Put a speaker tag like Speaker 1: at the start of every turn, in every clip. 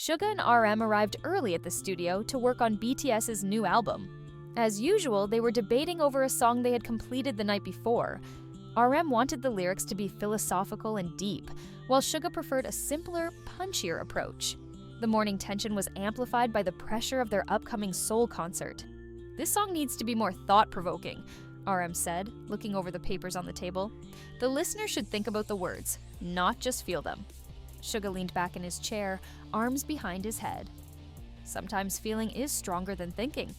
Speaker 1: Suga and RM arrived early at the studio to work on BTS's new album. As usual, they were debating over a song they had completed the night before. RM wanted the lyrics to be philosophical and deep, while Suga preferred a simpler, punchier approach. The morning tension was amplified by the pressure of their upcoming Seoul concert. "This song needs to be more thought-provoking," RM said, looking over the papers on the table. "The listener should think about the words, not just feel them." Suga leaned back in his chair, arms behind his head. "Sometimes feeling is stronger than thinking,"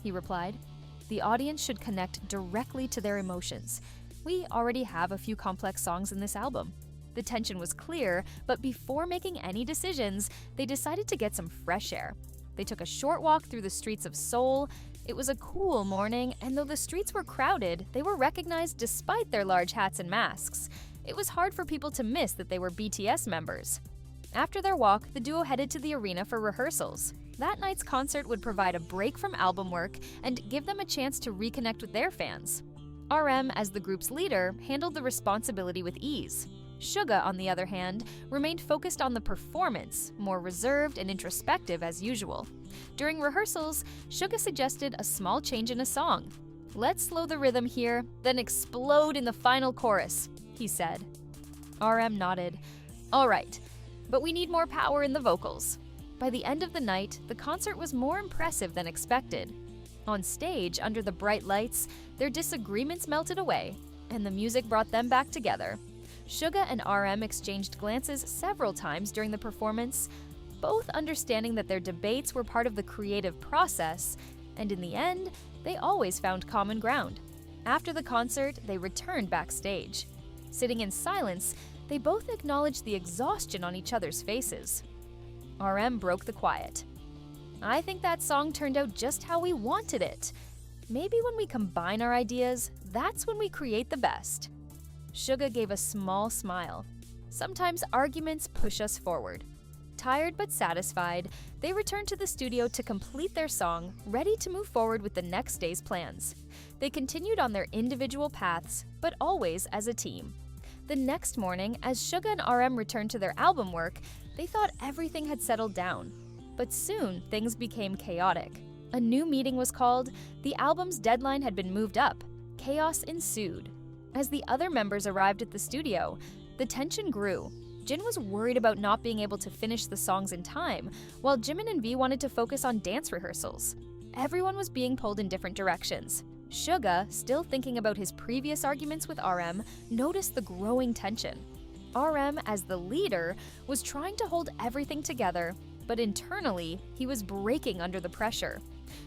Speaker 1: he replied. "The audience should connect directly to their emotions. We already have a few complex songs in this album." The tension was clear, but before making any decisions, they decided to get some fresh air. They took a short walk through the streets of Seoul. It was a cool morning, and though the streets were crowded, they were recognized despite their large hats and masks. It was hard for people to miss that they were BTS members. After their walk, the duo headed to the arena for rehearsals. That night's concert would provide a break from album work and give them a chance to reconnect with their fans. RM, as the group's leader, handled the responsibility with ease. Suga, on the other hand, remained focused on the performance, more reserved and introspective as usual. During rehearsals, Suga suggested a small change in a song. "Let's slow the rhythm here, then explode in the final chorus," he said. RM nodded. "All right, but we need more power in the vocals." By the end of the night, the concert was more impressive than expected. On stage, under the bright lights, their disagreements melted away, and the music brought them back together. Suga and RM exchanged glances several times during the performance, both understanding that their debates were part of the creative process, and in the end, they always found common ground. After the concert, they returned backstage. Sitting in silence, they both acknowledged the exhaustion on each other's faces. RM broke the quiet. "I think that song turned out just how we wanted it. Maybe when we combine our ideas, that's when we create the best." Suga gave a small smile. "Sometimes arguments push us forward." Tired but satisfied, they returned to the studio to complete their song, ready to move forward with the next day's plans. They continued on their individual paths, but always as a team. The next morning, as Suga and RM returned to their album work, they thought everything had settled down. But soon, things became chaotic. A new meeting was called, the album's deadline had been moved up. Chaos ensued. As the other members arrived at the studio, the tension grew. Jin was worried about not being able to finish the songs in time, while Jimin and V wanted to focus on dance rehearsals. Everyone was being pulled in different directions. Suga, still thinking about his previous arguments with RM, noticed the growing tension. RM, as the leader, was trying to hold everything together, but internally, he was breaking under the pressure.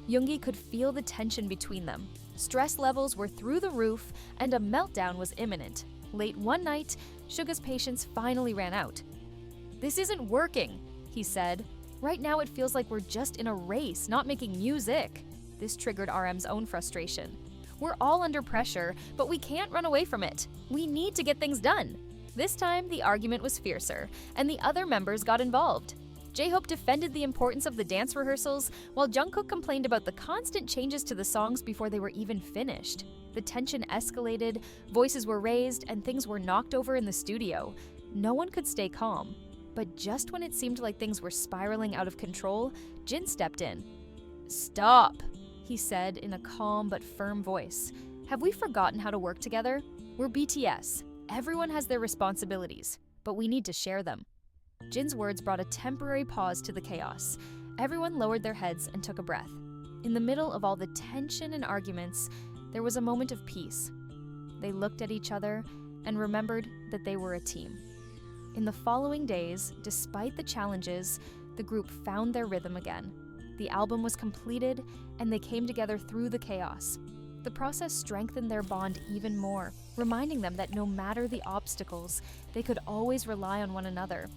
Speaker 1: Yoongi could feel the tension between them. Stress levels were through the roof, and a meltdown was imminent. Late one night, Suga's patience finally ran out. "This isn't working," he said. "Right now it feels like we're just in a race, not making music." This triggered RM's own frustration. "We're all under pressure, but we can't run away from it. We need to get things done." This time, the argument was fiercer, and the other members got involved. J-Hope defended the importance of the dance rehearsals, while Jungkook complained about the constant changes to the songs before they were even finished. The tension escalated, voices were raised, and things were knocked over in the studio. No one could stay calm. But just when it seemed like things were spiraling out of control, Jin stepped in. "Stop," he said in a calm but firm voice. "Have we forgotten how to work together? We're BTS. Everyone has their responsibilities, but we need to share them." Jin's words brought a temporary pause to the chaos. Everyone lowered their heads and took a breath. In the middle of all the tension and arguments, there was a moment of peace. They looked at each other and remembered that they were a team. In the following days, despite the challenges, the group found their rhythm again. The album was completed, and they came together through the chaos. The process strengthened their bond even more, reminding them that no matter the obstacles, they could always rely on one another.